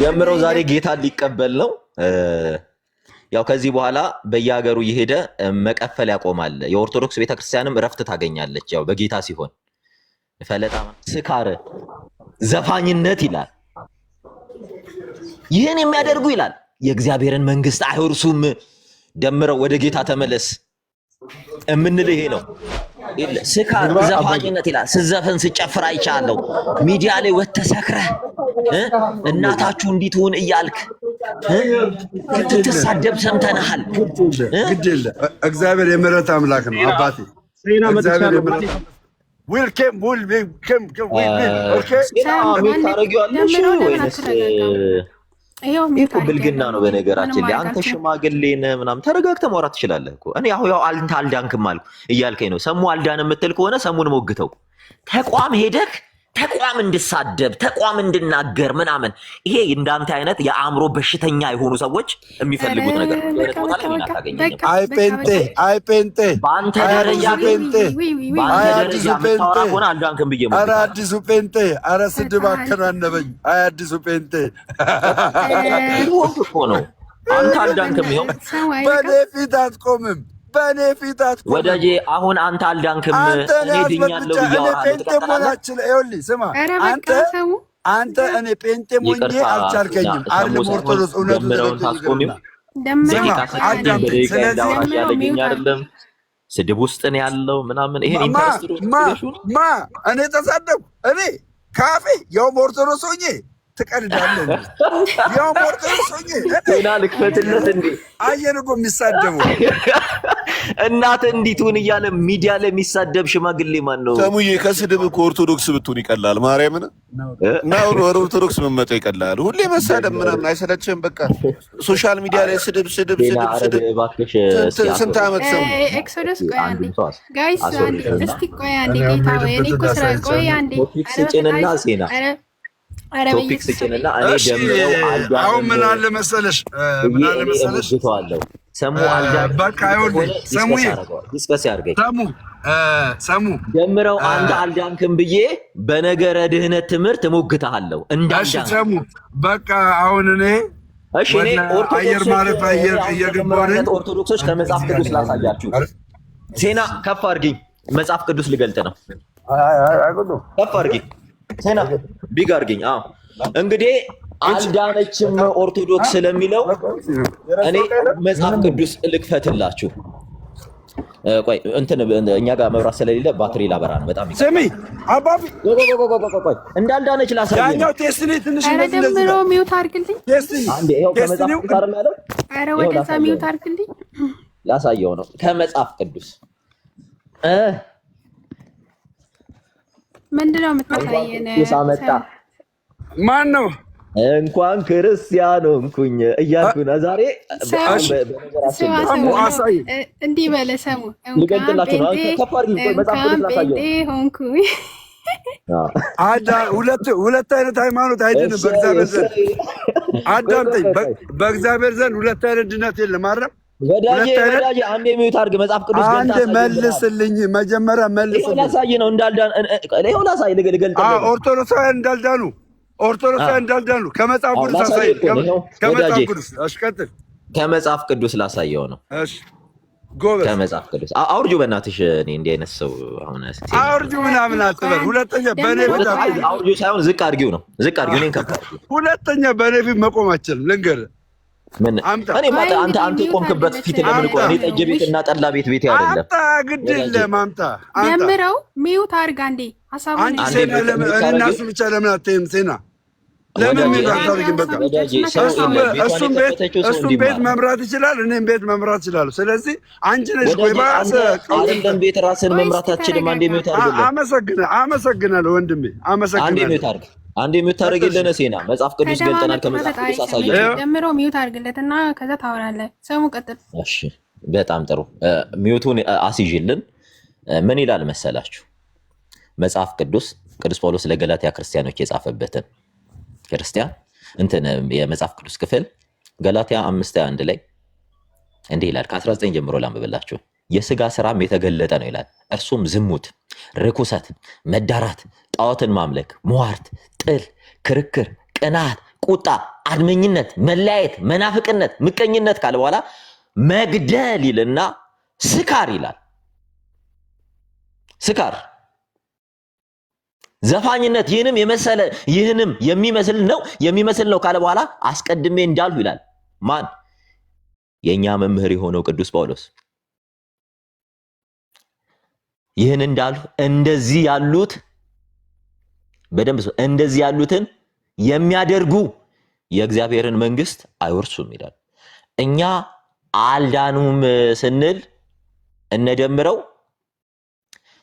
ጀምረው ዛሬ ጌታ ሊቀበል ነው። ያው ከዚህ በኋላ በየሀገሩ እየሄደ መቀፈል ያቆማል። የኦርቶዶክስ ቤተክርስቲያንም እረፍት ታገኛለች። ያው በጌታ ሲሆን ፈለጣ፣ ስካር፣ ዘፋኝነት ይላል። ይህን የሚያደርጉ ይላል የእግዚአብሔርን መንግስት አይወርሱም። ደምረው ወደ ጌታ ተመለስ እምንል ይሄ ነው። ስካር፣ ዘፋኝነት ይላል። ስዘፈን ስጨፍር አይቻለሁ። ሚዲያ ላይ ወጥተህ ሰክረህ እናታችሁ እንዲትሁን እያልክ ትሳደብ ሰምተናል። ግድ የለ እግዚአብሔር የምህረት አምላክ ነው አባቴ። ብልግና ነው በነገራችን ላይ። አንተ ሽማግሌ ነህ ምናምን ተረጋግተህ ማውራት ትችላለህ እኮ። እኔ ያው አንተ አልዳንክም አልኩ እያልከኝ ነው። ሰሙ አልዳን የምትል ከሆነ ሰሙን ሞግተው ተቋም ሄደህ ተቋም እንድሳደብ ተቋም እንድናገር ምናምን፣ ይሄ እንዳንተ አይነት የአእምሮ በሽተኛ የሆኑ ሰዎች የሚፈልጉት ነገር ነው። አይ ፔንቴ በአንተ ደረጃ የምታወራ ከሆነ አልዳንክም ብዬ ነው። ኧረ አዲሱ ፔንቴ፣ ኧረ ስድብ አከናነበኝ። አይ አዲሱ ፔንቴ እኮ ነው። አንተ አልዳንክም። ይኸው በኔ ፊት አትቆምም። በኔ ፊት አትቆምም ወዳጄ። አሁን አንተ አልዳንክም። እኔ ድኛለሁ ብያለሁ። ፔንቴ ሞላችለ ይኸውልህ፣ ስማ አንተ እኔ ፔንቴ ሞኜ አልቻልከኝም። አይደለም ኦርቶዶክስ እውነቱ ታስቆሚው አይደለም ስድብ ውስጥ ነው ያለው ምናምን። ይሄን ኢንተረስት ማ እኔ ተሳደብኩ? እኔ ካፌ ያውም ኦርቶዶክስ ሆኜ ትቀልዳለህ? ያውም ኦርቶዶክስ ሆኜ ጤና ልክፈትለት እንዴ? አየን እኮ የሚሳደቡ እናት እንዲቱን እያለ ሚዲያ ላይ የሚሳደብ ሽማግሌ ማን ነው? ሰሙዬ ከስድብ እኮ ኦርቶዶክስ ብትሆን ይቀላል። ማርያምን እና ኦርቶዶክስ መመጣ ይቀላል። ሁሌ መሳደብ ምናምን አይሰለችም? በቃ ሶሻል ሚዲያ ላይ ስድብ። ስንት ዓመት ሰው ኤክሶደስ ቆይ አንዴ ጋይስ፣ እስቲ ቆይ አንዴ ጌታ ወይ እኔ እኮ ስራ ቆይ አንዴ ስጭንና ሴና ቶፒክ ስጭንና እኔ ደምረው አልዳን። አሁን ምን አለ መሰለሽ ሰሙ አልዳን በቃ ይኸውልህ፣ ሰሙዬ ዲስከስ ያድርገኝ። ሰሙ ደምረው አንድ አልዳንክም ብዬ በነገረ ድህነት ትምህርት እሞግትሃለሁ እንዳልዳን። ሰሙ በቃ አሁን እኔ እሺ፣ እኔ አየር ማረፍ አየር እየገባሁ ኦርቶዶክሶች ከመጽሐፍ ቅዱስ ላሳያችሁ። ዜና ከፍ አድርጊኝ። መጽሐፍ ቅዱስ ልገልጥ ነው። ከፍ አድርጊኝ ዜና ቢግ አድርጊኝ። አዎ እንግዲህ አልዳነችም ኦርቶዶክስ ስለሚለው እኔ መጽሐፍ ቅዱስ ልክፈትላችሁ። ቆይ እንትን እኛ ጋር መብራት ስለሌለ ባትሪ ላበራ ነው። በጣም ስሚ አባቢ ቆይ እንዳልዳነች ላሳየው። ያኛው ቴስኒ ትንሽ ደምሮ ሚውት አድርግልኝ አንዴ። ይኸው ከመጽሐፍ ቅዱስ አይደል ያለው? ኧረ ወደዛ ሚውት አድርግልኝ ላሳየው ነው ከመጽሐፍ ቅዱስ። ምንድነው የምታሳየን? ማን ነው? እንኳን ክርስቲያን ሆንኩኝ እያልኩ ነው ዛሬ። እንዲህ በለ ሰሙ ልገልጥላችሁ ነው። ከፍ አድርጊ መጽሐፍ ቅዱስ ላሳየው ሆንኩኝ። ሁለት አይነት ሃይማኖት አይደለም በእግዚአብሔር ዘንድ። አዳምጠኝ፣ በእግዚአብሔር ዘንድ ሁለት አይነት ድነት የለም። አረም ወዳጄ አንዴ ሚውት አድርግ። መጽሐፍ ቅዱስ አንዴ መልስልኝ፣ መጀመሪያ መልስልኝ። ላሳይ ነው እንዳልዳን። ይኸው ላሳይ ልገልጥልህ። ኦርቶዶክሳውያን እንዳልዳኑ ከመጽሐፍ ቅዱስ አሳይ። ከመጽሐፍ ቅዱስ አሽቀጥል። ከመጽሐፍ ቅዱስ ላሳየው ነው። እሺ ጎበዝ፣ ከመጽሐፍ ቅዱስ አውርጁ በእናትሽ። እኔ እንዲህ አይነት ሰው አሁን አውርጁ ምናምን አትበል። ሁለተኛ በኔ ፊት አውርጁ ሳይሆን ዝቅ አድርጊው ነው። ዝቅ አድርጊው። እኔን ከፍ አድርጊው። ሁለተኛ በኔ ፊት መቆም አትችልም። ልንገርህ ምን እኔ አንተ የቆምክበት ፊት ለምን ቆም? እኔ ጠጅ ቤት እና ጠላ ቤት አይደለም። አምጣ ግድ የለም አምጣ። ደምረው ሚውት አድርግ አንዴ። ሐሳቡን እና እሱ ብቻ ለምን አትይም? ሴና ለምን ሚውት አታደርጊም? በቃ እሱም ቤት መምራት ይችላል፣ እኔም ቤት መምራት ይችላል። ስለዚህ አንቺ ነሽ ወይ ባሰ አይደለም ቤት ራስን መምራት አትችልም። አንዴ ሚውት አድርግልኝ። አመሰግናለሁ ወንድሜ፣ አመሰግናለሁ። አንዴ ሚውት አድርግልኝ። ሴና መጽሐፍ ቅዱስ ገልጠናል። ከመጽሐፍ ቅዱስ አሳያለሁ። ደምሮ ሚውት አድርግለትና ከዛ ታወራለህ። ሰሙ ቀጥል። እሺ በጣም ጥሩ። ሚውቱን አስይዥልን። ምን ይላል መሰላችሁ? መጽሐፍ ቅዱስ ጳውሎስ ለገላትያ ክርስቲያኖች የጻፈበትን ክርስቲያን እንትን የመጽሐፍ ቅዱስ ክፍል ገላትያ 5:1 ላይ እንዲህ ይላል። ከ19 ጀምሮ ላንብብላችሁ። የሥጋ ሥራም የተገለጠ ነው ይላል። እርሱም ዝሙት፣ ርኩሰት፣ መዳራት፣ ጣዖትን ማምለክ፣ ሟርት፣ ጥል፣ ክርክር፣ ቅናት፣ ቁጣ፣ አድመኝነት፣ መለያየት፣ መናፍቅነት፣ ምቀኝነት ካለ በኋላ መግደል ይልና ስካር ይላል። ስካር፣ ዘፋኝነት፣ ይህንም የሚመስል ነው ካለ በኋላ አስቀድሜ እንዳልሁ ይላል። ማን? የኛ መምህር የሆነው ቅዱስ ጳውሎስ። ይህን እንዳልሁ እንደዚህ ያሉትን የሚያደርጉ የእግዚአብሔርን መንግስት አይወርሱም ይላል። እኛ አልዳኑም ስንል እነደምረው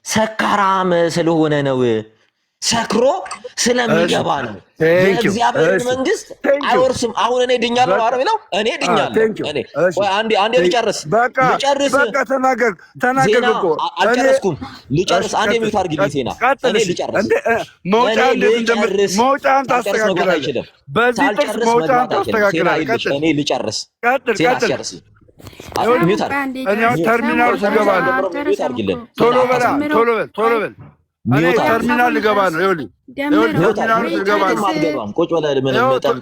ሰካራም ስለሆነ ነው፣ ሰክሮ ስለሚገባ ነው። የእግዚአብሔር መንግስት አይወርስም። አሁን እኔ ድኛለሁ ነው አይደል? እኔ ድኛለሁ። አንዴ ልጨርስ። ተናገር እኮ አልጨረስኩም። ልጨርስ። አንዴ ሚውት አድርግልኝ ዜና። እኔ ልጨርስ። መውጫን ታስተካክላለህ። በዚህ ጥቅስ መውጫን ታስተካክላለህ። እኔ ልጨርስ። ዜና አስጨርስ። ሚውት አድርግ። እኔ ተርሚናል ልገባ ነው። ቶሎ በል እኔ ተርሚናል ልገባ ነው። ይኸውልህ ተርሚናል ልገባ ነው። ቁጭ ብለህ ምን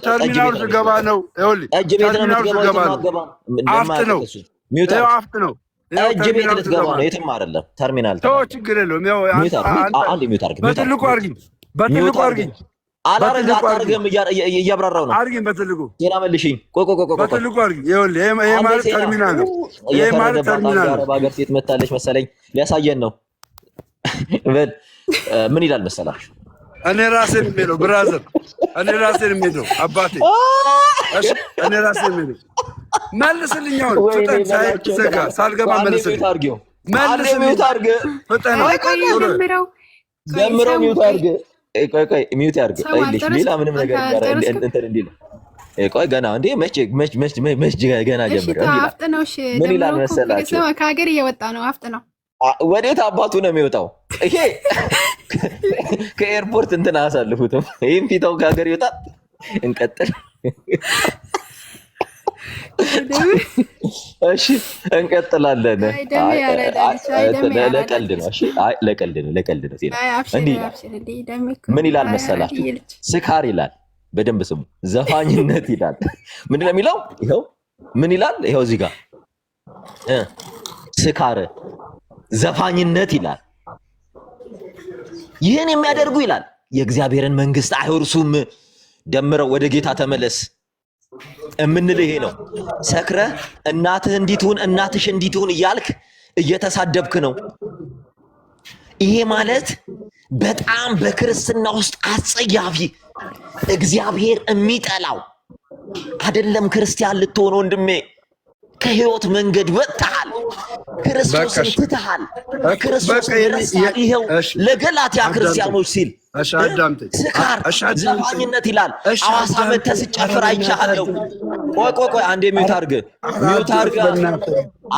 ተርሚናል ልገባ ነው። ይኸውልህ ጠጅ ቤት ነው የምትገባው። አፍጥ ነው። አፍጥ ነው። ጠጅ ቤት ልትገባ ነው። የትም አይደለም። ተርሚናል ተው፣ ችግር የለውም። ያው አንዴ ሚውት አድርግ። በትልቁ አድርጊኝ። አላረግም እያብራራው ነው። አድርጊኝ በትልቁ። ዜና መልሽኝ። ቆይ በትልቁ አድርጊኝ። ይኸውልህ ይሄ ማለት ተርሚናል ነው። ይሄ ማለት ተርሚናል ነው። ሀገር ሴት መታለች መሰለኝ፣ ሊያሳየን ነው። ምን ይላል መሰላችሁ? እኔ ራሴን የሚለው ብራዘር፣ እኔ ራሴን የሚለው አባቴ፣ እኔ ራሴን የሚለው መልስልኝ። አሁን ፍጠን፣ ሳይዘጋ ሳልገባ መልስልኝ። መልስልኝ፣ ፍጠን። ደምረው ሚውት አድርግ። ቆይ ሚውት አድርግ። ሌላ ምንም ነገር እንትን እንዲል ቆይ ገና እንዴ መች ገና ጀምር። ምን ይላል መሰላችሁ? ከሀገር እየወጣ ነው። አፍጥ ነው። ወዴት አባቱ ነው የሚወጣው? ይሄ ከኤርፖርት እንትን አያሳልፉትም። ይህም ፊታው ከሀገር ይወጣል። እንቀጥል። እሺ እንቀጥላለን። ለቀልድ ነው። እሺ ለቀልድ ነው። እንዲህ ምን ይላል መሰላችሁ? ስካር ይላል። በደንብ ስሙ። ዘፋኝነት ይላል። ምንድን ነው የሚለው? ይኸው ምን ይላል? ይኸው እዚህ ጋር ስካር፣ ዘፋኝነት ይላል። ይህን የሚያደርጉ ይላል የእግዚአብሔርን መንግስት አይወርሱም። ደምረው ወደ ጌታ ተመለስ እምንል ይሄ ነው። ሰክረህ እናትህ እንዲትሁን እናትሽ እንዲትሁን እያልክ እየተሳደብክ ነው። ይሄ ማለት በጣም በክርስትና ውስጥ አጸያፊ፣ እግዚአብሔር የሚጠላው አይደለም። ክርስቲያን ልትሆን ወንድሜ ከህይወት መንገድ ወጥተሃል። ክርስቶስን ትተሃል። ክርስቶስን ረሳህ። ይኸው ለገላትያ ክርስቲያኖች ሲል ስካር፣ ዘፋኝነት ይላል። ሐዋሳ መተህ ስጨፍር አይቻለሁ። ቆይ አንዴ ሚውት አድርግ።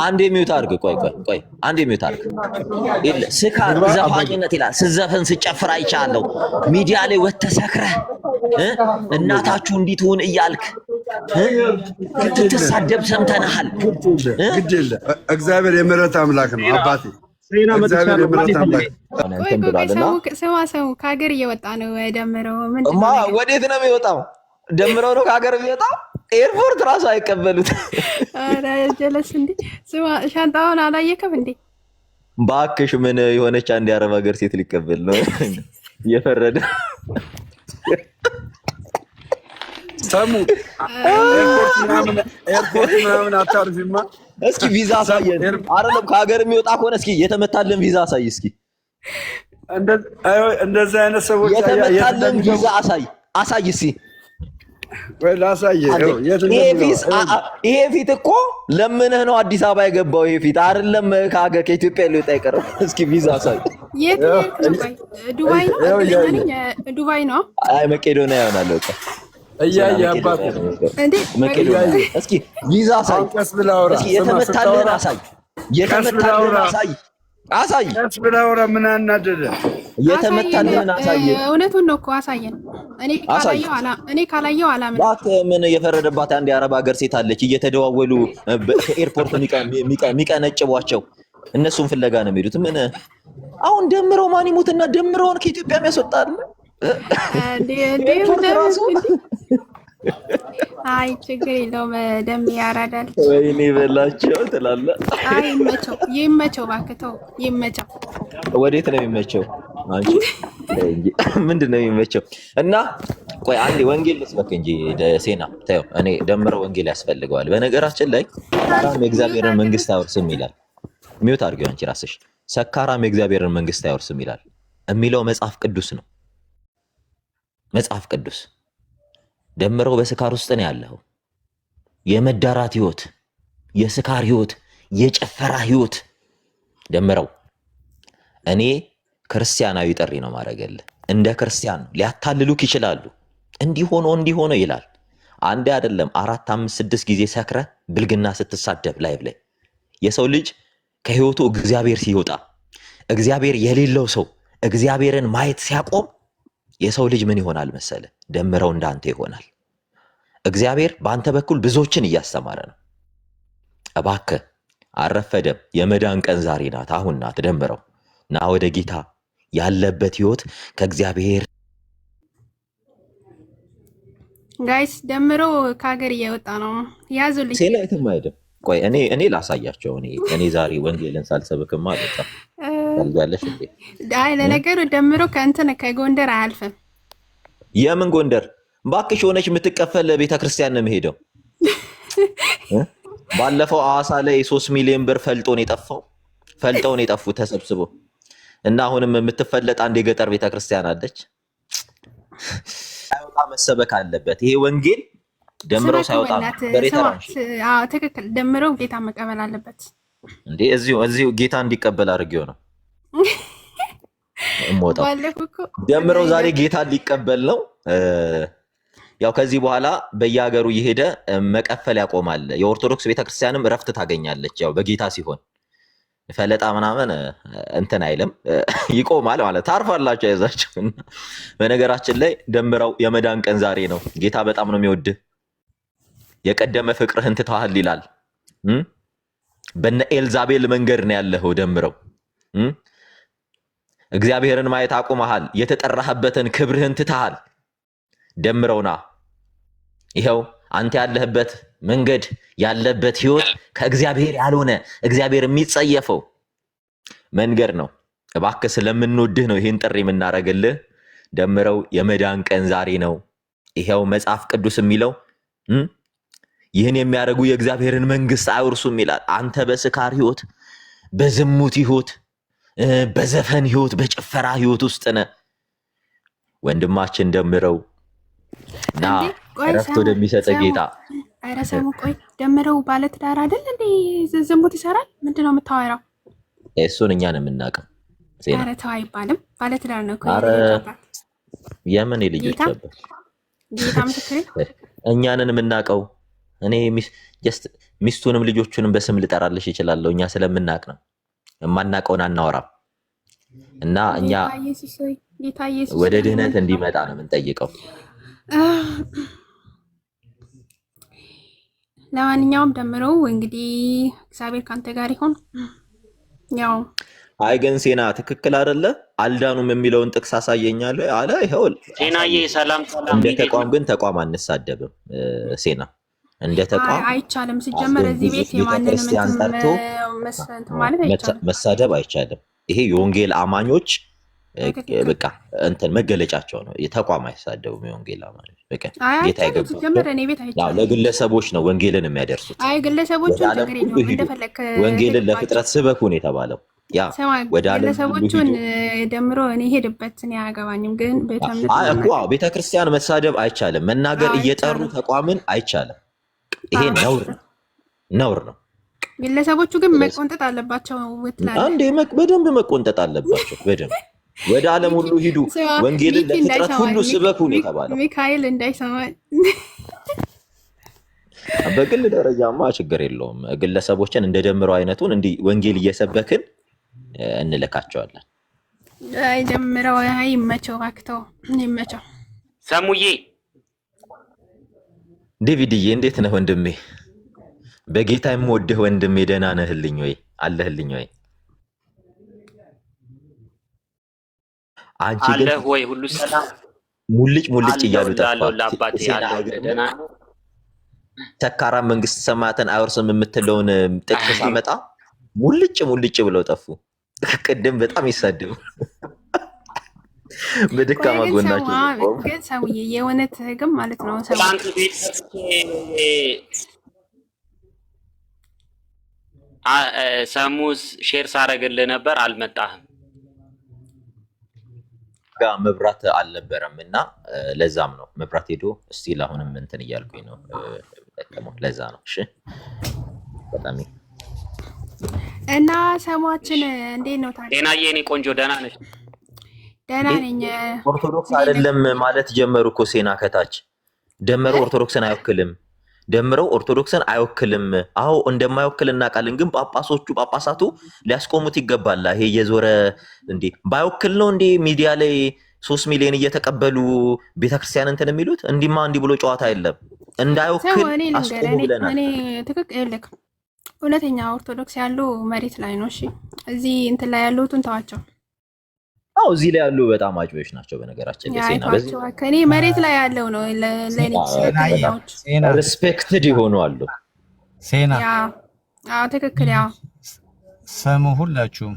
አንዴ ሚውት አድርግ። ቆይ አንዴ ሚውት አድርግ። ስካር፣ ዘፋኝነት ይላል። ስዘፍን ስጨፍር አይቻለሁ። ሚዲያ ላይ ወጥተህ ሰክረህ እናታችሁ እንዲትሁን እያልክ ስትሳደብ ሰምተናሃል። ግድ የለ እግዚአብሔር የምህረት አምላክ ነው አባቴ። እግዚአብሔር የምህረት አምላክ ሰው ከሀገር እየወጣ ነው። ደምረው ወዴት ነው የሚወጣው? ደምረው ነው ከሀገር የሚወጣው። ኤርፖርት ራሱ አይቀበሉት። ጀለስ እንዴ! ሻንጣውን አላየከም እንዴ? ባክሽ ምን የሆነች አንድ የአረብ ሀገር ሴት ሊቀበል ነው እየፈረደ ሰሙ። ኤርፖርት ምናምን አታርፊማ። እስኪ ቪዛ አሳየን። አይደለም ከሀገር የሚወጣ ከሆነ እስኪ የተመታልን ቪዛ አሳይ። እስኪ እንደዚህ አይነት ሰዎች የተመታልን ቪዛ አሳይ እስኪ። ወይ ላሳየህ። ይሄ ፊት እኮ ለምንህ ነው አዲስ አበባ የገባው። ይሄ ፊት አይደለም ከኢትዮጵያ ሊወጣ አይቀርም። እስኪ ቪዛ አሳይ። የት ነው? ዱባይ ነው። አይ መቄዶንያ ይሆናል። በቃ እያየ አባቴ መቄዶንያ። እስኪ ቪዛ አሳይ። እስኪ የተመታልህን አሳይ። ቀስ ብለህ አውራ። ምን አናደደ? የተመታልህን አሳይ። እውነቱን ነው እኮ አሳየን። እኔ ካላየው አላምን። እባክህ ምን የፈረደባት አንድ የአረብ ሀገር ሴት አለች። እየተደዋወሉ ከኤርፖርት የሚቀነጭቧቸው እነሱን ፍለጋ ነው የሚሄዱት። ምን አሁን ደምረው ማን ይሙትና ደምረውን ከኢትዮጵያ የሚያስወጣል አይ ችግር የለውም። ደም ያራዳል። ወይኔ በላቸው ትላለህ። አይ ይመቸው እባክህ ተው፣ ይመቸው። ወዴት ነው የሚመቸው? አንቺ ምንድን ነው የሚመቸው? እና ቆይ አንዴ ወንጌል ልስበክ እንጂ ሴና ተይው። እኔ ደምረው ወንጌል ያስፈልገዋል። በነገራችን ላይ ሰካራም የእግዚአብሔርን መንግስት አይወርስም ይላል። ሚውት አድርጊው አንቺ ራስሽ። ሰካራም የእግዚአብሔርን መንግስት አይወርስም ይላል የሚለው መጽሐፍ ቅዱስ ነው። መጽሐፍ ቅዱስ ደምረው በስካር ውስጥ ነው ያለው። የመዳራት ህይወት፣ የስካር ህይወት፣ የጨፈራ ህይወት ደምረው። እኔ ክርስቲያናዊ ጥሪ ነው ማድረግልህ። እንደ ክርስቲያን ነው። ሊያታልሉክ ይችላሉ። እንዲሆነ ይላል። አንዴ አይደለም 4 5 6 ጊዜ ሰክረ ብልግና ስትሳደብ ላይቭ ላይ የሰው ልጅ ከህይወቱ እግዚአብሔር ሲወጣ እግዚአብሔር የሌለው ሰው እግዚአብሔርን ማየት ሲያቆም የሰው ልጅ ምን ይሆናል መሰለ? ደምረው እንዳንተ ይሆናል። እግዚአብሔር በአንተ በኩል ብዙዎችን እያስተማረ ነው። እባክህ አረፈደም። የመዳን ቀን ዛሬ ናት፣ አሁን ናት። ደምረው ና ወደ ጌታ። ያለበት ህይወት ከእግዚአብሔር ጋይስ ደምረው ከሀገር እየወጣ ነው። ያዙልኝ። ሴላይትም አይደለም። ቆይ እኔ ላሳያቸው። እኔ ዛሬ ወንጌልን ሳልሰብክማ አልወጣም። ታልጋለሽ እንዴ? አይ ለነገሩ ደምረው ከእንትን ከጎንደር አያልፍም። የምን ጎንደር? ባክሽ ሆነች የምትቀፈል ቤተክርስቲያን ነው የምሄደው። ባለፈው ሐዋሳ ላይ 3 ሚሊዮን ብር ፈልጠው ነው የጠፉት ተሰብስበው እና አሁንም የምትፈለጥ አንድ የገጠር ቤተክርስቲያን አለች። ሳይወጣ መሰበክ አለበት ይሄ ወንጌል። ደምረው ሳይወጣ በሬተራንሽ። አዎ ትክክል። ደምረው ጌታ መቀበል አለበት እንዴ? እዚሁ ጌታ እንዲቀበል አድርጌው ነው እሞታው። ደምረው ዛሬ ጌታ ሊቀበል ነው። ያው ከዚህ በኋላ በየሀገሩ እየሄደ መቀፈል ያቆማል። የኦርቶዶክስ ቤተክርስቲያንም እረፍት ታገኛለች። ያው በጌታ ሲሆን ፈለጣ ምናምን እንትን አይልም፣ ይቆማል ማለት ታርፋላችሁ። አይዛችሁ። በነገራችን ላይ ደምረው የመዳን ቀን ዛሬ ነው። ጌታ በጣም ነው የሚወድህ። የቀደመ ፍቅርህን ትተሃል ይላል። በነ ኤልዛቤል መንገድ ነው ያለኸው። ደምረው እግዚአብሔርን ማየት አቁመሃል። የተጠራህበትን ክብርህን ትተሃል። ደምረውና ይኸው አንተ ያለህበት መንገድ ያለበት ህይወት ከእግዚአብሔር ያልሆነ እግዚአብሔር የሚጸየፈው መንገድ ነው። እባክህ ስለምንወድህ ነው ይሄን ጥሪ የምናረግልህ። ደምረው የመዳን ቀን ዛሬ ነው። ይኸው መጽሐፍ ቅዱስ የሚለው ይህን የሚያደርጉ የእግዚአብሔርን መንግስት አይወርሱም ይላል። አንተ በስካር ህይወት፣ በዝሙት ህይወት፣ በዘፈን ህይወት፣ በጭፈራ ህይወት ውስጥ ነህ። ወንድማችን ደምረው ና እረፍት ወደሚሰጥ ጌታ። ኧረ ሰሙ ቆይ፣ ደምረው ባለትዳር አይደል እንዴ? ዝሙት ይሰራል? ምንድነው የምታወራው? እሱን እኛ ነው የምናውቀው። ኧረ ተው አይባልም። ባለትዳር ነው እኮ። የምን ልጆች ነበር? ጌታ ምስክሬ፣ እኛንን የምናውቀው። እኔ ሚስቱንም ልጆቹንም በስም ልጠራልሽ ይችላለሁ። እኛ ስለምናውቅ ነው። የማናውቀውን አናወራም። እና እኛ ወደ ድህነት እንዲመጣ ነው የምንጠይቀው። ለማንኛውም ደምረው እንግዲህ እግዚአብሔር ካንተ ጋር ይሁን። ያው አይ ግን ሴና ትክክል አይደለ? አልዳኑም የሚለውን ጥቅስ አሳየኛለሁ አለ። ይኸው ሴናዬ ሰላም። እንደ ተቋም ግን ተቋም አንሳደብም። ሴና እንደ ተቋም አይቻልም። ሲጀመር እዚህ ቤት የማንንም ጠርቶ መሳደብ አይቻልም። ይሄ የወንጌል አማኞች በቃ እንትን መገለጫቸው ነው። የተቋም አይሳደቡም። የወንጌል አማኞች በቃ ጌታ ይገባል። ለግለሰቦች ነው ወንጌልን የሚያደርሱት። አይ ግለሰቦቹን ወንጌልን ለፍጥረት ስበኩን የተባለው ያ ወደ ግለሰቦቹን ደምሮ እኔ ሄድበትን ያገባኝም። ግን ቤተክርስቲያን መሳደብ አይቻልም። መናገር እየጠሩ ተቋምን አይቻልም። ይሄ ነውር ነው። ግለሰቦቹ ግን መቆንጠጥ አለባቸው። አንዴ በደንብ መቆንጠጥ አለባቸው። በደንብ ወደ ዓለም ሁሉ ሂዱ፣ ወንጌልን ለፍጥረት ሁሉ ስበኩ ነው የተባለው። ሚካኤል እንዳይሰማኝ። በግል ደረጃማ ችግር የለውም። ግለሰቦችን እንደ ደምረው አይነቱን እንዲህ ወንጌል እየሰበክን እንልካቸዋለን። አይ ደምረው ይመቸው፣ አክተው ይመቸው። ሰሙዬ ዴቪድዬ እንዴት ነህ ወንድሜ? በጌታ የምወድህ ወንድሜ ደህና ነህልኝ ወይ? አለህልኝ ወይ? አንቺ አለህ ወይ? ሁሉ ሰላም ሙልጭ እያሉ ለአባቴ ያለው ደህና ተካራ መንግስት ሰማያትን አይወርስም የምትለውን ጥቅስ አመጣ ሙልጭ ብለው ጠፉ። ቅድም በጣም ይሳደቡ በደካማ ጎናቸው ግን ሰውዬ የእውነት ግን ማለት ነው ሰሙስ ሼር ሳረግልህ ነበር አልመጣህም። ጋር መብራት አልነበረም እና ለዛም ነው መብራት ሄዶ እስቲል አሁንም እንትን እያልኩኝ ነው ተጠቀመው ለዛ ነው። እሺ በጣም እና ሰማችን እንዴት ነው ታዲያ? ጤናዬ እኔ ቆንጆ ደህና ነሽ? ደህና ነኝ። ኦርቶዶክስ አይደለም ማለት ጀመሩ እኮ ሴና ከታች ደመሩ ኦርቶዶክስን አይወክልም ደምረው ኦርቶዶክስን አይወክልም። አዎ እንደማይወክል እናውቃለን፣ ግን ጳጳሳቱ ሊያስቆሙት ይገባል። ይሄ የዞረ እንዴ ባይወክል ነው እንዴ ሚዲያ ላይ 3 ሚሊዮን እየተቀበሉ ቤተክርስቲያን እንትን የሚሉት? እንዲማ እንዲህ ብሎ ጨዋታ የለም። እንዳይወክል አስቆሙ ብለናል። እኔ ትክክል ልክ እውነተኛ ኦርቶዶክስ ያሉ መሬት ላይ ነው። እሺ እዚህ እንትን ላይ ያሉትን ተዋቸው። አዎ እዚህ ላይ ያሉ በጣም አጭበሽ ናቸው። በነገራችን ላይ ሴና በዚህ ከኔ መሬት ላይ ያለው ነው ለኔ ሪስፔክትድ ይሆኑ አሉ። ሴና አዎ ትክክል። ያው ሰሙ ሁላችሁም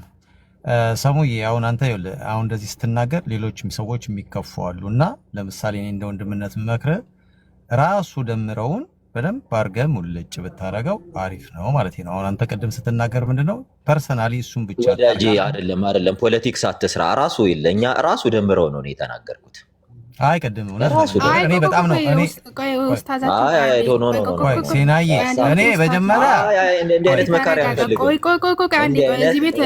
ሰሙዬ አሁን አንተ ይኸውልህ አሁን እንደዚህ ስትናገር ሌሎችም ሰዎች የሚከፉ አሉና ለምሳሌ እኔ እንደ ወንድምነት መክረ ራሱ ደምረውን በደንብ አድርገህ ሙልጭ ብታረገው አሪፍ ነው ማለት ነው። አሁን አንተ ቀደም ስትናገር ምንድነው ፐርሰናሊ እሱን ብቻ ወዳጄ አይደለም ፖለቲክስ አትስራ። ራሱ ይለኛ ራሱ ደምረው ነው የተናገርኩት። አይ ቀደም እውነት እኔ በጣም ነው እኔ ቆይ ሴናዬ እኔ በመጀመሪያ እንደ አይነት መካሪያ ፈልገው ቆይ አንዴ እዚህ ቤት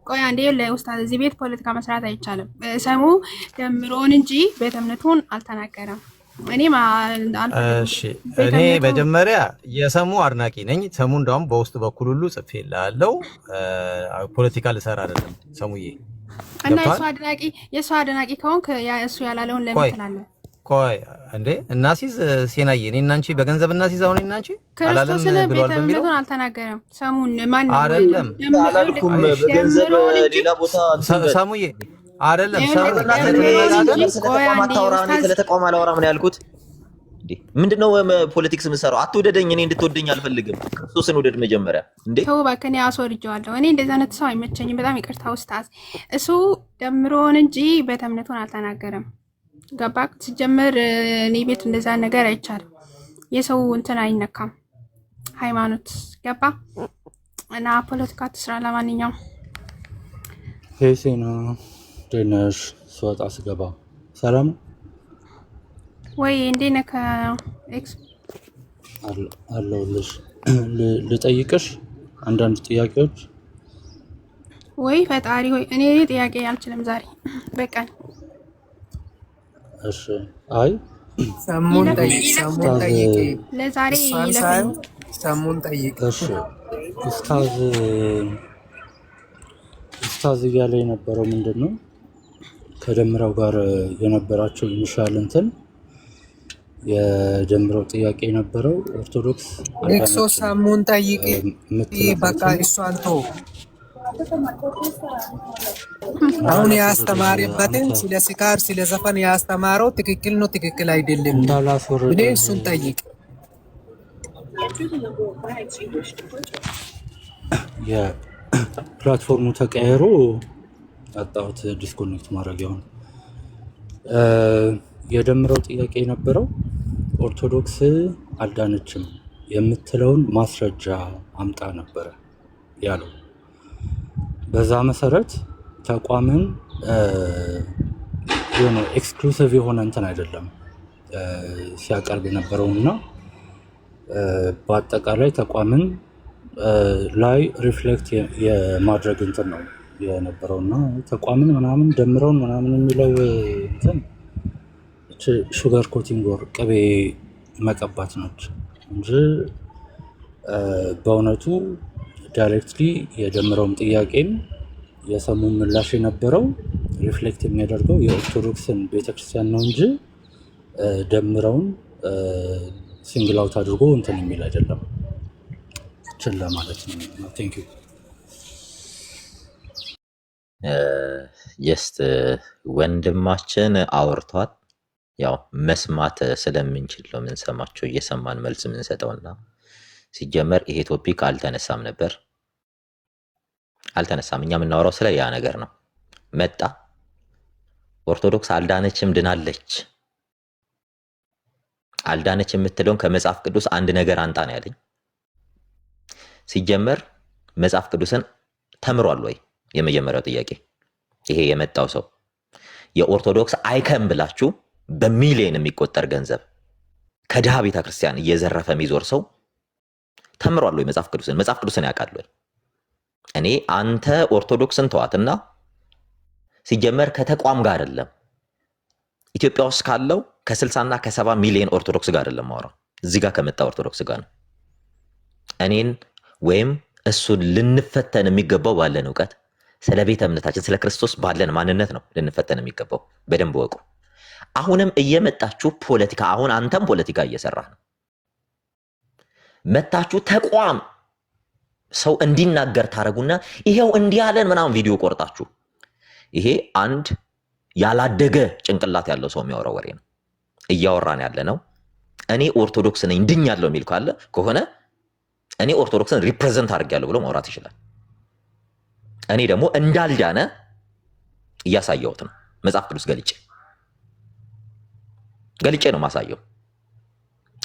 ቆይ አንዴ ለኡስታዝ እዚህ ቤት ፖለቲካ መስራት አይቻልም። ሰሙ ደምሮን እንጂ ቤተ እምነቱን አልተናገረም። እኔ መጀመሪያ የሰሙ አድናቂ ነኝ። ሰሙ እንደውም በውስጥ በኩል ሁሉ ጽፌልሃለሁ። ፖለቲካ ልሰራ አይደለም ሰሙዬ። እና የእሱ አድናቂ ከሆንክ እሱ ያላለውን ለምን ትላለህ? ቆይ እንዴ እናሲዝ ሴናዬ፣ እኔ እና አንቺ በገንዘብ እናሲዝ አሁን እና አንቺ አላለም ብሏል በሚለው አልተናገረም። ሰሙን ማን ነው አይደለም አላልኩም። በገንዘብ ሌላ ቦታ ሰሙዬ አይደለም ስለተቋም አላወራም ነው ያልኩት። እንዴ ምንድነው ፖለቲክስ የምሰራው? አትወደደኝ፣ እኔ እንድትወደኝ አልፈልግም። ክርስቶስን ወደድ መጀመሪያ። እንዴ ተው እባክህ፣ እኔ አስወርጄዋለሁ። እኔ እንደዛ አይነት ሰው አይመቸኝም። በጣም ይቅርታ ኡስታዝ። እሱ ደምሮን እንጂ ቤተ እምነቱን አልተናገረም። ገባክ? ሲጀመር እኔ ቤት እንደዛ ነገር አይቻልም። የሰው እንትን አይነካም ሃይማኖት። ገባ? እና ፖለቲካ ትስራ። ለማንኛውም ሄሴና ደነሽ ስወጣ ስገባ ሰላም ወይ እንዴት ነህ? ኤክስ አለሁልሽ። ልጠይቅሽ አንዳንድ ጥያቄዎች። ወይ ፈጣሪ ወይ እኔ ጥያቄ አልችልም ዛሬ በቃ። እሺ አይ ሰሙን ጠይቅ ለዛሬ ሰሙን ጠይቅ። እሺ ኡስታዝ እያለ የነበረው ምንድን ነው? ከደምረው ጋር የነበራቸው ኢኒሻል እንትን የደምረው ጥያቄ የነበረው ኦርቶዶክስ ኤክሶ ሰሙን ጠይቅ። በቃ እሷን ተው። አሁን ያስተማረበትን ስለ ስካር ስለ ዘፈን ያስተማረው ትክክል ነው ትክክል አይደለም እኔ እሱን ጠይቅ። የፕላትፎርሙ ተቀያይሮ አጣሁት ዲስኮኔክት ማድረጊያውን። የደምረው ጥያቄ የነበረው ኦርቶዶክስ አልዳነችም የምትለውን ማስረጃ አምጣ ነበረ ያለው። በዛ መሰረት ተቋምን የሆነ ኤክስክሉሲቭ የሆነ እንትን አይደለም ሲያቀርብ የነበረውና በአጠቃላይ ተቋምን ላይ ሪፍሌክት የማድረግ እንትን ነው የነበረውና ተቋምን ምናምን ደምረውን ምናምን የሚለው እንትን ሹገር ኮቲንግ ወር ቅቤ መቀባት ነች እንጂ በእውነቱ ዳይሬክትሊ የደምረውም ጥያቄም የሰሙን ምላሽ የነበረው ሪፍሌክት የሚያደርገው የኦርቶዶክስን ቤተክርስቲያን ነው እንጂ ደምረውን ሲንግል አውት አድርጎ እንትን የሚል አይደለም። ችላ ማለት ነው። ቴንክ ዩ ጀስት ወንድማችን አውርቷል። ያው መስማት ስለምንችል ነው የምንሰማቸው እየሰማን መልስ የምንሰጠውና ሲጀመር ይሄ ቶፒክ አልተነሳም ነበር አልተነሳም። እኛ የምናወራው ስለ ያ ነገር ነው። መጣ ኦርቶዶክስ አልዳነችም ድናለች። አልዳነች የምትለውን ከመጽሐፍ ቅዱስ አንድ ነገር አንጣ ነው ያለኝ። ሲጀመር መጽሐፍ ቅዱስን ተምሯል ወይ? የመጀመሪያው ጥያቄ ይሄ የመጣው ሰው የኦርቶዶክስ አይከን ብላችሁ በሚሊዮን የሚቆጠር ገንዘብ ከድሃ ቤተክርስቲያን እየዘረፈ የሚዞር ሰው ተምሯል ወይ መጽሐፍ ቅዱስን? መጽሐፍ ቅዱስን ያውቃል ወይ? እኔ አንተ ኦርቶዶክስን ተዋትና ሲጀመር ከተቋም ጋር አይደለም ኢትዮጵያ ውስጥ ካለው ከ60 እና ከ70 ሚሊዮን ኦርቶዶክስ ጋር አይደለም ማውራው እዚህ ጋር ከመጣ ኦርቶዶክስ ጋር ነው። እኔን ወይም እሱን ልንፈተን የሚገባው ባለን ዕውቀት ስለ ቤተ እምነታችን ስለ ክርስቶስ ባለን ማንነት ነው ልንፈተን የሚገባው። በደንብ ወቁ። አሁንም እየመጣችሁ ፖለቲካ አሁን አንተም ፖለቲካ እየሰራህ ነው። መጣችሁ ተቋም ሰው እንዲናገር ታረጉና ይሄው እንዲያለን ምናምን ቪዲዮ ቆርጣችሁ ይሄ አንድ ያላደገ ጭንቅላት ያለው ሰው የሚያወራው ወሬ ነው። እያወራን ያለ ነው እኔ ኦርቶዶክስ ነኝ ድኛለሁ የሚል ካለ ከሆነ እኔ ኦርቶዶክስን ሪፕሬዘንት አድርጌያለሁ ብሎ ማውራት ይችላል። እኔ ደግሞ እንዳልዳነ እያሳየሁት ነው። መጽሐፍ ቅዱስ ገልጬ ነው ማሳየው።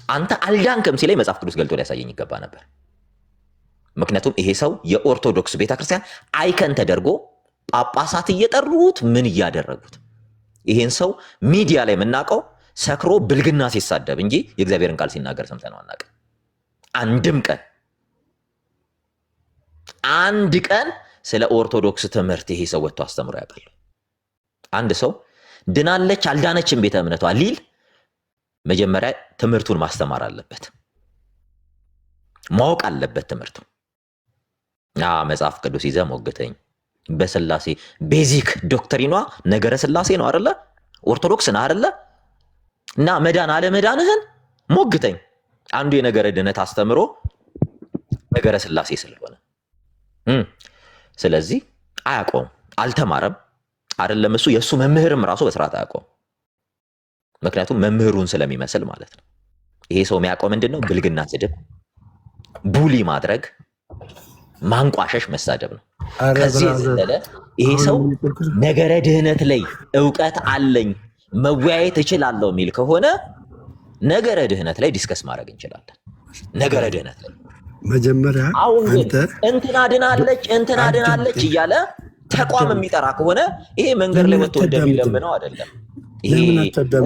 አንተ አልዳንክም ሲለኝ መጽሐፍ ቅዱስ ገልጦ ሊያሳየኝ ይገባ ነበር። ምክንያቱም ይሄ ሰው የኦርቶዶክስ ቤተክርስቲያን አይከን ተደርጎ ጳጳሳት እየጠሩት ምን እያደረጉት ይሄን ሰው ሚዲያ ላይ የምናውቀው ሰክሮ ብልግና ሲሳደብ እንጂ የእግዚአብሔርን ቃል ሲናገር ሰምተነው አናውቅም። አንድ ቀን ስለ ኦርቶዶክስ ትምህርት ይሄ ሰው ወጥቶ አስተምሮ ያውቃል? አንድ ሰው ድናለች አልዳነችም ቤተ እምነቷ ሊል መጀመሪያ ትምህርቱን ማስተማር አለበት፣ ማወቅ አለበት ትምህርቱን። መጽሐፍ ቅዱስ ይዘህ ሞግተኝ በስላሴ ቤዚክ ዶክትሪኗ ነገረ ስላሴ ነው አይደለ? ኦርቶዶክስ ነው አይደለ? እና መዳን አለመዳንህን ሞግተኝ። አንዱ የነገረ ድነት አስተምሮ ነገረ ስላሴ ስለሆነ ስለዚህ አያውቀውም፣ አልተማረም አይደለም። እሱ የእሱ መምህርም ራሱ በስርዓት አያውቀውም። ምክንያቱም መምህሩን ስለሚመስል ማለት ነው። ይሄ ሰው የሚያውቀው ምንድነው? ብልግና፣ ስድብ፣ ቡሊ ማድረግ፣ ማንቋሸሽ፣ መሳደብ ነው። ከዚህ የዘለለ ይሄ ሰው ነገረ ድህነት ላይ ዕውቀት አለኝ መወያየት እችላለሁ የሚል ከሆነ ነገረ ድህነት ላይ ዲስከስ ማድረግ እንችላለን። ነገረ ድህነት ላይ መጀመሪያ አንተ እንትና ድናለች እያለ ተቋም የሚጠራ ከሆነ ይሄ መንገድ ላይ ወጥቶ እንደሚለምነው አይደለም። ይሄ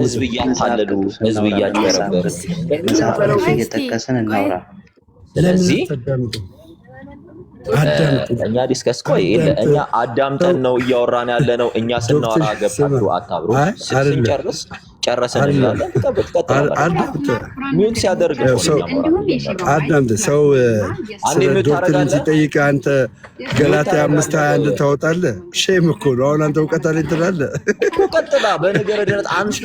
ህዝብ እያታለሉ ህዝብ እያጭበረበሩ እየጠቀስን እናውራ። ስለዚህ እኛ ዲስከስ እኛ አዳምጠን ነው እያወራን ያለ ነው። እኛ ስናወራ ገብታችሁ አታብሩ። ስንጨርስ ጨረሰን እንላለን። ሚዩት ሲያደርግ አዳምጥ። ሰው ስለ ዶክትሪን ሲጠይቅ አንተ ገላትያ 5:21 ታወጣለህ። ሼም እኮ ነው። አሁን አንተ እውቀት አለኝ ትላለህ። ቀጥላ በነገረ ድነት አንተ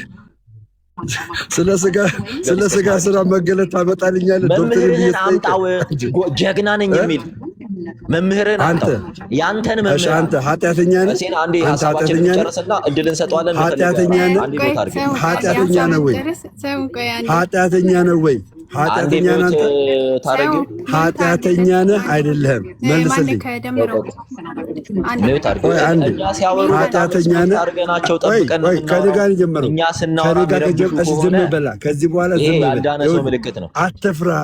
ስለ ስጋ ስራ መገለጥ ታመጣልኛለህ። ዶክትሪን አምጣው ጀግና ነኝ የሚል መምህርን አንተ ያንተን መምህር አንተ ኃጢአተኛ ነህ። አንዴ ሐሳባችንን ጨርሰና እድል እንሰጣለን። ኃጢአተኛ ነህ ወይ? ኃጢአተኛ ነህ ወይ? ኃጢአተኛ ነህ አንተ? ኃጢአተኛ ነህ አይደለም? መልስልኝ። ኃጢአተኛ ነህ? ከኔ ጋር ጀመረው። ዝም በላ። ከዚህ በኋላ ዝም በላ። አትፍራ።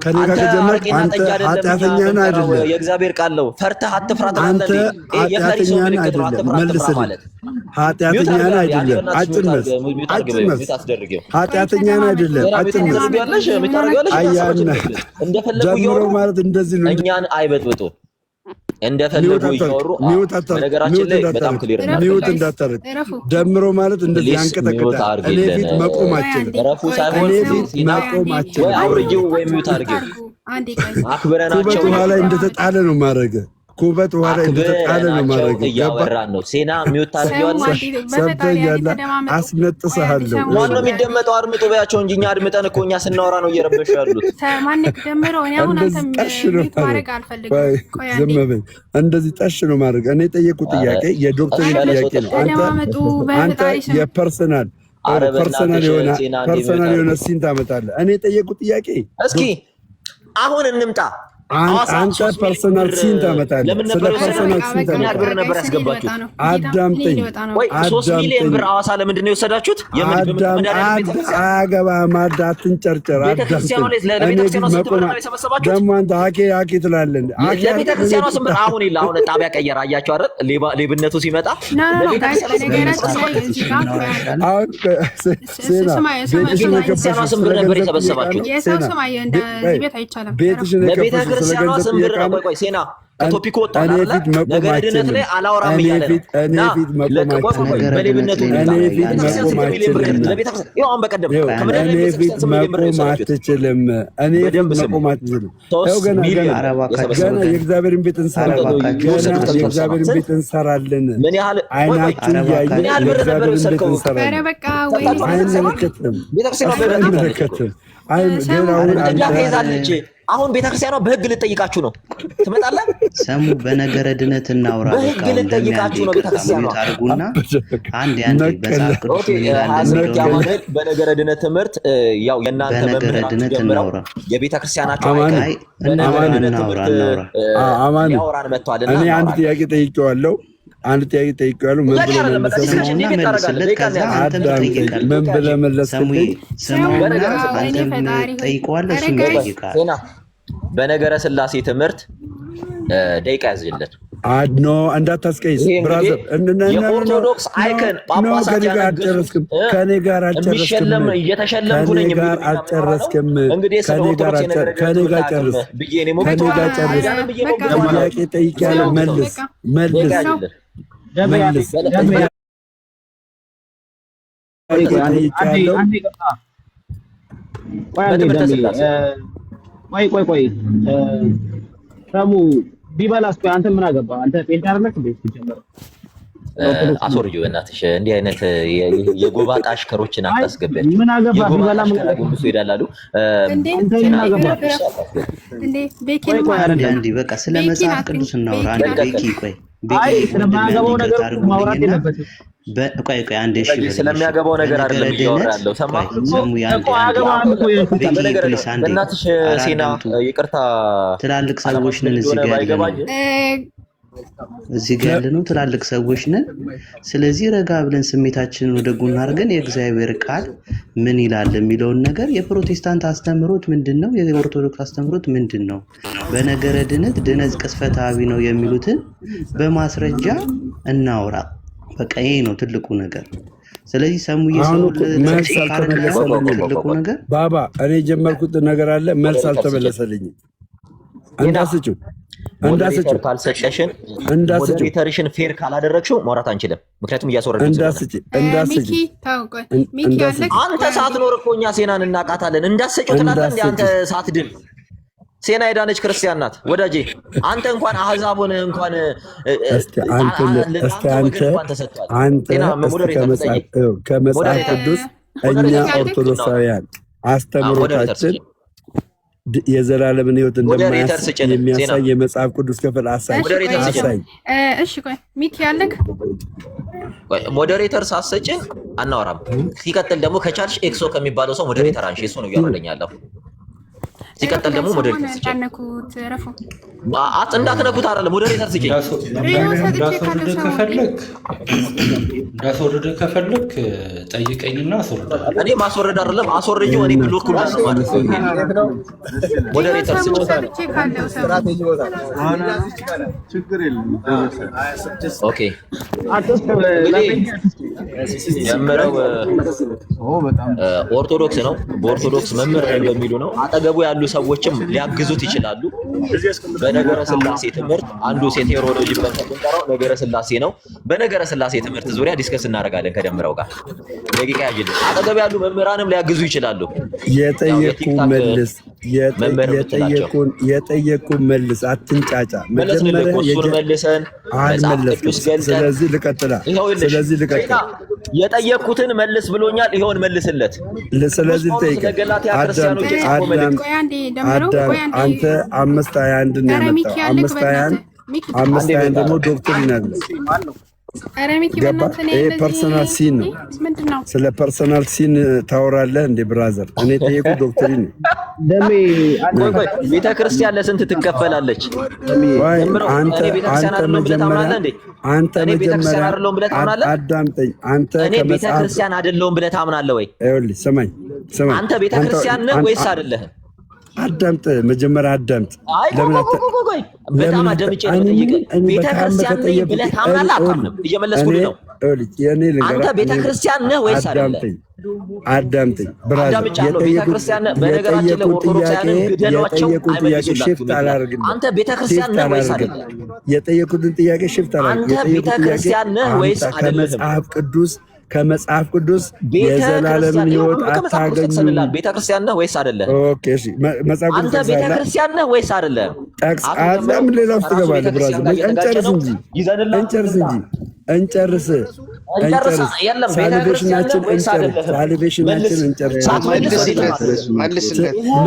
ከኔ ጋር ከጀመርክ አንተ ኃጢአተኛ ነህ አይደለም? የእግዚአብሔር ቃል ነው። ፈርተህ አትፍራ አንተ ኃጢአተኛ ነህ አይደለም? መልስልኝ። ኃጢአተኛ ነህ አይደለም? አጭመስ ኃጢአተኛ ነህ አይደለም? አጭመስ ጀምሮ ማለት እንደዚህ ነው። እኛን አይበጥብጡ እንደፈለጉ ይወሩ። ነገራችን ላይ በጣም ክሊር ነው። ሚውት እንዳታረግ። ደምሮ ማለት እንደዚህ ያንቀጠቅጣል። እኔ ፊት መቆም አችልም። ረፉ ሳይሆን መቆም አችልም። ወይ አውርጂው ወይ ሚውት አድርጊው። አክብረናቸው በኋላ እንደተጣለ ነው ማድረግ። ኩበት ውሃ ላይ እንደተጣለ ነው ማድረግ እያወራን ነው። ሴና ሚውት ታደርጊዋለሽ። ሰብተኛለህ፣ አስነጥስሃለሁ። ማነው የሚደመጠው? አድምጡ በያቸው እንጂ እኛ አድምጠን እኮ እኛ ስናወራ ነው እየረበሹ ያሉት። ማንክ ደምረው እኔ አሁን አንተም ሚውት ማድረግ አልፈልግም። ዝም በይ። እንደዚህ ጠሽ ነው ማድረግ። እኔ የጠየቁት ጥያቄ የዶክተር ጥያቄ ነው። አንተ የፐርሰናል የሆነ ሲን ታመጣለህ። እኔ የጠየቁት ጥያቄ እስኪ አሁን እንምጣ። አንተ ፐርሰናል ሲን ታመጣለህ። ስለ ፐርሰናል ሲን ታመጣለህ። ነበር ያስገባችሁት። አዳምጠኝ። 3 ሚሊዮን ብር ሐዋሳ ለምንድን ነው የወሰዳችሁት? አያገባህም። አትንጨርጨር። ደግሞ አንተ ሀኬ ትላለህ። ለቤተክርስቲያኗ ስም ብር አሁን የለ። አሁን ጣቢያ ቀየረ። አያችሁ አይደል? ሌብነቱ ሲመጣ ቤተክርስቲያኗ ስም ብር ነበር የሰበሰባችሁት። ክርስቲያኗ ስም ብር ነው። ቆይ ሴና ከቶፒክ ወጣ አይደል? ነገረ ድነት ላይ አላወራም እያለ ነው። በሌብነቱ አሁን በቀደም አትችልም። እኔ መቆም አትችልም። ገና የእግዚአብሔርን ቤት እንሰራለን። ምን ያህል አይናችን እያየ የእግዚአብሔርን ቤት እንሰራለን። አይመለከትም። አሁን ቤተክርስቲያኗ በህግ ልጠይቃችሁ ነው። ትመጣለህ? ሰሙ በነገረ ድነት እናውራ። በህግ ልጠይቃችሁ ነው። ቤተክርስቲያኗ ታርጉና አንድ መጽሐፍ ቅዱስ በነገረ ድነት ትምህርት ያው የእናንተ መምህራን ጀምረው የቤተክርስቲያናቸው አማን ያወራን መጥቷልና እኔ አንድ ጥያቄ ጠይቄዋለሁ። ምን ብለህ መለስክልኝ? በነገረ ስላሴ ትምህርት ደቂቃ ያዝልን። ኖ እንዳታስቀይስ ብራዘር። የኦርቶዶክስ አይከን ጳጳሳት አልጨረስክም። ከኔ ጋር እየተሸለምኩ ነኝ። አልጨረስክም። ከኔ ጋር ጨርስ። ጥያቄ ጠይቄያለሁ። መልስ ቆይ ሰሙ ቢበላስ አንተ ምን አገባ? አንተ ጴንጤ አይደለህ እንዴ? ሲጀመር አስወርጂው እናትሽ። እንዲህ አይነት የጎባጣ አሽከሮችን አታስገበል። ምን አገባ? ቢበላ ምን ጉንሱ ይዳላሉ እንዴ? ምን አገባ እንዴ? ቤኪ አንዴ በቃ ስለ መጽሐፍ ቅዱስ እናውራ። አንዴ ቤኪ ቆይ አይ ስለማያገባው ነገር ማውራት የለበትም። ቆይ አንዴ እሺ፣ ስለሚያገባው ነገር አይደለም እያወራለሁ። ሰማ ሰሙ ያንዴ እናትሽ ሴና ይቅርታ፣ ትላልቅ ሰዎች ነን እዚህ ጋር ያለነው ትላልቅ ሰዎች ነን። ስለዚህ ረጋ ብለን ስሜታችንን ወደ ጎን አድርገን የእግዚአብሔር ቃል ምን ይላል የሚለውን ነገር የፕሮቴስታንት አስተምህሮት ምንድነው፣ የኦርቶዶክስ አስተምህሮት ምንድነው፣ በነገረ ድነት ቅስፈታዊ ነው የሚሉትን በማስረጃ እናውራ። በቃ ይሄ ነው ትልቁ ነገር። ስለዚህ ሰሙዬ ትልቁ ነገር ባባ እኔ ጀመርኩት ነገር አለ፣ መልስ አልተመለሰልኝም። እንዳስጭው ካልሰጠሽን ሞዴሬተርሽን ፌር ካላደረግሽው ማውራት አንችልም። ምክንያቱም እያስወረድን አንተ ሳትኖር እኮ እኛ ሴናን እናቃታለን። እንዳስጭው ትላለህ እንደ አንተ ሳትድን ሴና የዳነች ክርስቲያን ናት ወዳጄ። አንተ እንኳን አህዛብ ሆነ እንኳን ከመጽሐፍ ቅዱስ እኛ ኦርቶዶክሳውያን አስተምሮታችን የዘላለምን ሕይወት የሚያሳይ የመጽሐፍ ቅዱስ ክፍል አሳይ። እሺ ቆይ ሚኪ ያለክ ሞዴሬተር ሳሰጭን አናወራም። ሲቀጥል ደግሞ ከቻልሽ ኤክሶ ከሚባለው ሰው ሞዴሬተር አንሺ። እሱ ነው እያወራኛለሁ። ሲቀጥል ደግሞ ሞዴሬተር ስጭኝ። እንዳትነኩት አይደለም ሞዴሬተር ስጭኝ። እንዳስወርድ ከፈለክ ጠይቀኝና አስወርዳለሁ። እኔ ማስወረድ አይደለም አስወርጂው። እኔ ብሎክ ማለት ነው። ሞዴሬተር ስጭኝ። ኦኬ ጀምረው ኦርቶዶክስ ነው። በኦርቶዶክስ መምህር በሚሉ ነው። አጠገቡ ያሉ ሰዎችም ሊያግዙት ይችላሉ። በነገረ ስላሴ ትምህርት አንዱ ሴቴሮሎጂ ብለን የምንጠራው ነገረ ስላሴ ነው። በነገረ ስላሴ ትምህርት ዙሪያ ዲስከስ እናደርጋለን ከደምረው ጋር። ደቂቃ ያጅልኝ። አጠገብ ያሉ መምህራንም ሊያግዙ ይችላሉ። የጠየቁ መልስ የጠየቁን መልስ፣ አትንጫጫ። መጀመሪያ መልሰን መጽሐፍ ቅዱስ ገልጠን ስለዚህ ልቀጥላ የጠየቁትን መልስ ብሎኛል። ይሄውን መልስለት። ስለዚህ ጠይቀ አንተ 5:21 ነው ያመጣው። 5:21 ደግሞ ዶክትሪን አለ። ፐርሰናል ሲን ነው። ስለ ፐርሰናል ሲን ታወራለህ እንዴ ብራዘር? እኔ ጠየቁ ዶክትሪን ቤተክርስቲያን ለስንት ትከፈላለች? አንተ መጀመሪያ አዳምጠኝ። አንተ ቤተክርስቲያን አይደለሁም ብለህ ታምናለህ ወይ? ይኸውልህ ስማኝ። አንተ ቤተክርስቲያን ነህ ወይስ አይደለህም? አዳምጥ፣ መጀመሪያ አዳምጥ። በጣም አዳምጬ ነው የምጠይቅህ። ቤተክርስቲያን ነህ ብለህ ታምናለህ አታምንም? እየመለስኩልህ ነው። አንተ ቤተክርስቲያን ነህ ወይስ አይደለህም? አዳምጠኝ ብራዘር። ቤተክርስቲያን ነህ። በነገራችን ላይ ኦርቶዶክሳውያንን ግደሏቸው፣ አይመልሱላችሁም። አንተ ቤተክርስቲያን ነህ ወይስ አይደለህም? የጠየቁትን ጥያቄ ሽፍት አላደርግም። አንተ ቤተክርስቲያን ነህ ወይስ አይደለህም? ከመጽሐፍ ቅዱስ የዘላለምን ሕይወት አታገኙም። ቤተክርስቲያን ነህ ወይስ አይደለህም? ኦኬ እሺ፣ መጽሐፍ ቅዱስ አንተ ቤተክርስቲያን ነህ ወይስ አይደለህም? ጠቅሳለህ። ምን ሌላ ውስጥ ትገባለህ ብራዘር? እንጨርስ እንጂ እንጨርስ። ሳልቬሽናችን እንጨርስ።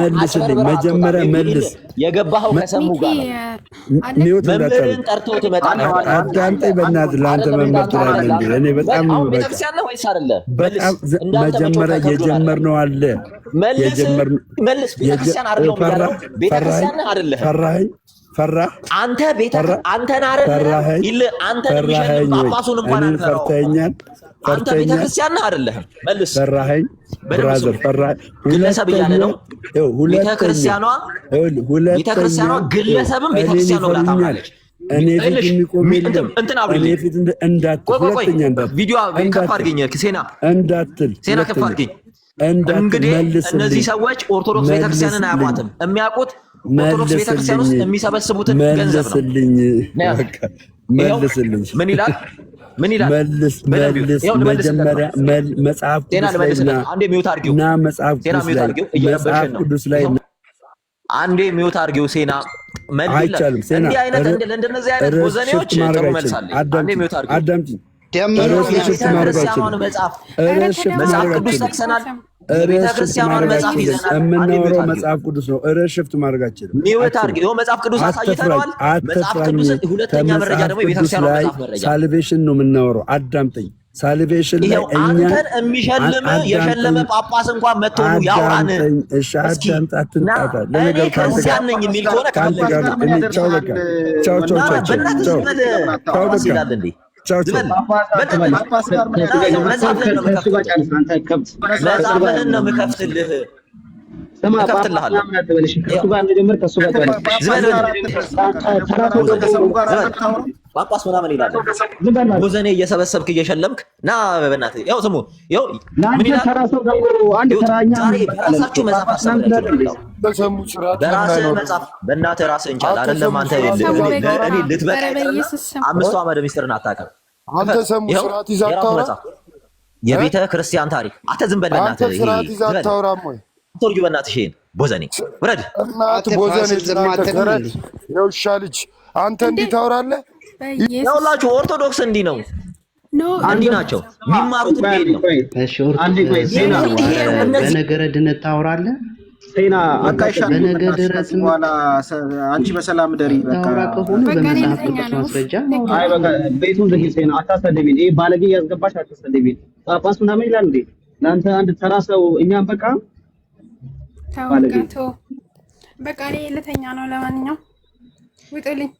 መልስልኝ፣ መጀመሪያ መልስ። የገባኸው ከሰሙ ጋር መምህርን ጠርተው ትመጣለህ። አዳምጠኝ በእናትህ። ለአንተ መምህር ትላለህ እንዴ? እኔ በጣም ቤተክርስቲያን ነህ ወይስ አይደለም? መጀመሪያ የጀመርነው አለ። መልስ። ቤተክርስቲያን አይደለም ብያለሁ። ቤተክርስቲያን ነህ አይደለህም? ፈራህ አንተ አንተን አይደለህ ይል አንተን የሚሸልም ጳጳሱን እንኳን ፈርተኛል። አንተ ቤተክርስቲያን ነህ አይደለህም? መልስ። ፈራኸኝ ብራዘር፣ ፈራህ። ግለሰብ እያለ ነው ቤተክርስቲያኗ ግለሰብም ቤተክርስቲያን ነው ብላ ታምናለች። እኔ ፊት የሚቆም የለም። እኔ ፊት እንዳትል፣ ሁለተኛ እንዳትል። ቪዲዮ ከፍ አድርገኝ ሴና ከፍ አድርገኝ። እንግዲህ እነዚህ ሰዎች ኦርቶዶክስ ቤተክርስቲያንን አያውቋትም። የሚያውቁት ኦርቶዶክስ ቤተክርስቲያን ውስጥ የሚሰበስቡትን ገንዘብ ነው። መልስልኝ። ምን ይላል? መልስ። መጀመሪያ መጽሐፍ ቅዱስ ላይ አንዴ ሚውት አድርጊው ሴና። እንዲህ አይነት እንደነዚህ አይነት ወዘኔዎች ጥሩ መልሳለኝ። አንዴ ሚውት አድርጊው። አዳምጪኝ። ቤተክርስቲያኗን መጽሐፍ ቅዱስ ጠቅሰናል። ቤተክርስቲያኗን መጽሐፍ ይዘናል። የምናወራው መጽሐፍ ቅዱስ ነው። ረሽፍት ማድረጋችን ሚውት አድርጊው። መጽሐፍ ቅዱስ አሳይተናል። መጽሐፍ ቅዱስ ሁለተኛ መረጃ ደግሞ የቤተክርስቲያኗ መጽሐፍ መረጃ ሳልቬሽን ነው የምናወራው። አዳምጠኝ። ሳልቬሽን ላይ አንተን የሚሸልም የሸለመ ጳጳስ እንኳን መጥቶ ያውራን። እሺ አዳምጥ፣ አትንጣጣ። ለነገር ክርስቲያን ነኝ የሚል ከሆነ ቻው በቃ ቻው ቻው መጽሐፍህን ነው የምከፍትልህ። ጳጳስ ምናምን ይላል። ቦዘኔ እየሰበሰብክ እየሸለምክ ና በእናትህ። ያው ስሙ ያው ምን ይላል? በራሳችሁ መጽሐፍ በራስህ መጽሐፍ በእናትህ ራስህን ቻል። አይደለም አንተ እኔ ልትበቃ 5 ዓመት ሚስጥርን አታውቅም። አንተ ሰሙ ስርዓት ይዘህ አታውራ። የቤተ ክርስቲያን ታሪክ አንተ ዝም በል በእናትህ። አንተ ስርዓት ይዘህ አታውራም ወይ? አትወርጁ በእናትህ። ይሄን ቦዘኔ ውረድ። እናት ቦዘኔ ተከረድ የውሻ ልጅ አንተ እንዲህ ታወራለህ? ያውላችሁ ኦርቶዶክስ እንዲህ ነው። እንዲህ ናቸው የሚማሩት። እንዴት ነው? በነገረ ድነት ታወራለህ? በነገረ በኋላ አንቺ በሰላም ደሪ ታወራ ከሆነ በመጽሐፍ ቅዱስ ማስረጃ ቤቱን ዘጊ። ሴና አታሰደቢን። ይሄ ባለጌ ያስገባሽ አታሰደቢን። ጳጳስ ምናምን ይላል እንዴ? ለአንተ አንድ ተራ ሰው እኛም በቃ በቃ እኔ ልተኛ ነው። ለማንኛውም ውጥልኝ።